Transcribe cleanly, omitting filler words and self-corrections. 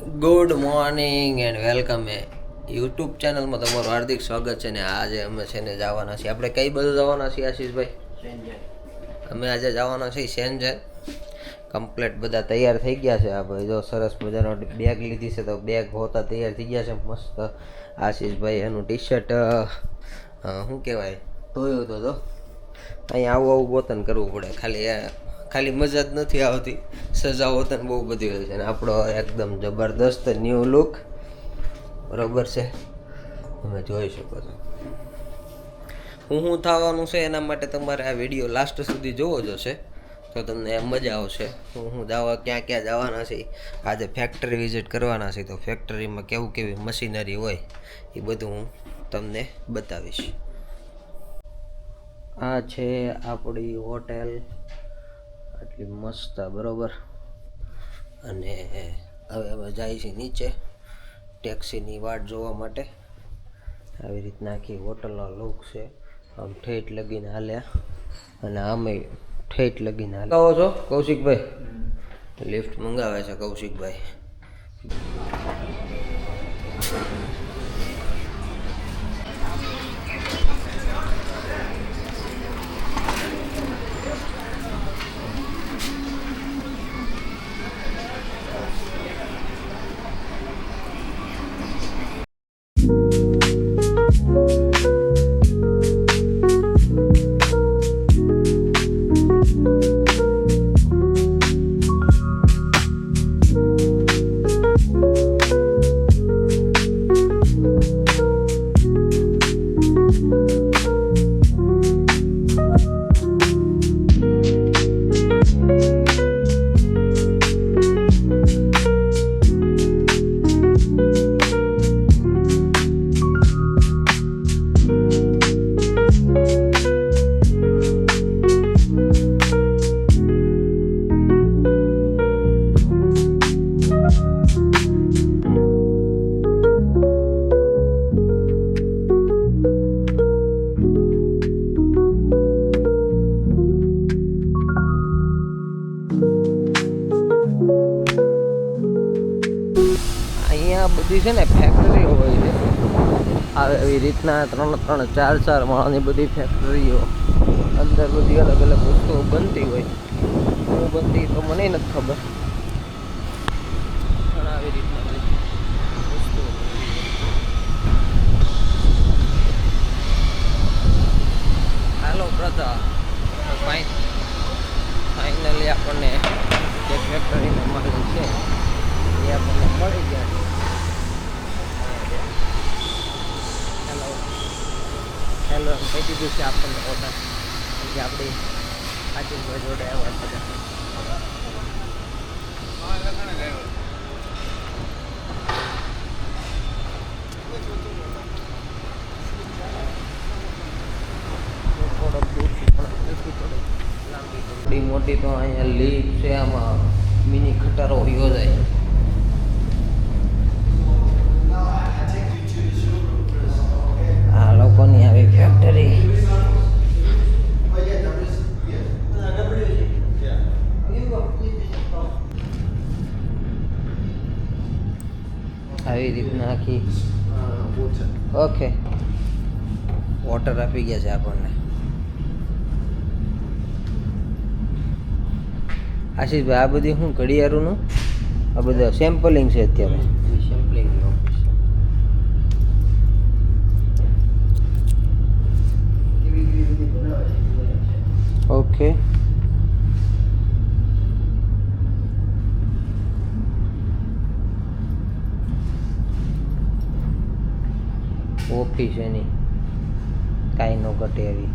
good morning and welcome YouTube ચેનલમાં તમારું હાર્દિક સ્વાગત છે ને આજે અમે છે ને જવાના છીએ આપણે કઈ બધું જવાના છીએ આશીષભાઈ અમે આજે જવાના છીએ સેન્જર કમ્પ્લીટ બધા તૈયાર થઈ ગયા છે આ ભાઈ જો સરસ મજાનો બેગ લીધી છે તો બેગ હોતા તૈયાર થઈ ગયા છે મસ્ત આશીષભાઈ એનું ટી શર્ટ શું કહેવાય ધોયું તો અહીંયા આવું ગોતન કરવું પડે ખાલી મજા જ નથી આવતી સજા વતન બહુ બધી હોય છે અને આપણો એકદમ જબરદસ્ત ન્યૂ લુક બરોબર છે તમે જોઈ શકો છો હું થવાનું છે એના માટે તમારે આ વિડીયો લાસ્ટ સુધી જોવો જોશે તો તમને મજા આવશે હું ક્યાં ક્યાં જવાના છે આજે ફેક્ટરી વિઝિટ કરવાના છે તો ફેક્ટરીમાં કેવી મશીનરી હોય એ બધું હું તમને બતાવીશ આ છે આપણી હોટેલ આટલી મસ્ત બરોબર અને હવે અમે જાય છે નીચે ટેક્સીની વાટ જોવા માટે આવી રીતના આખી હોટલનો લુક છે આમ ઠેઠ લગીને હાલ્યા અને આમે ઠેઠ લગીને હાલ આવો છો કૌશિકભાઈ લિફ્ટ મંગાવે છે કૌશિકભાઈ બધી છે ને ફેક્ટરીઓ હોય છે આવી રીતના 3-4 માળની બધી ફેક્ટરીઓ અંદર બધી અલગ અલગ વસ્તુઓ બનતી હોય શું બનતી તો મને નથી ખબર પણ આવી રીતના બધી વસ્તુઓ હાલો પ્રથા ફાઇનલી આપણને જે ફેક્ટરીનો માલ છે એ આપણને મળી ગયા હેલો કહી દીધું છે આપણને ઓર્ડર કે આપણી આશીષભાઈ જોડે આવ્યા બધા થોડી મોટી તો અહીંયા લીફ છે આમાં મિની ખટારો યોજાય આ લોકોની આવી ફેક્ટરી આવી રીતના આખી ઓકે વોટર આપી ગયા છે આપણને આશીષભાઈ આ બધી શું ઘડિયાળનું આ બધા સેમ્પલિંગ છે અત્યારે સેમ્પલિંગ ઓકે ઓફિસ એની કાંઈ ન ઘટે એવી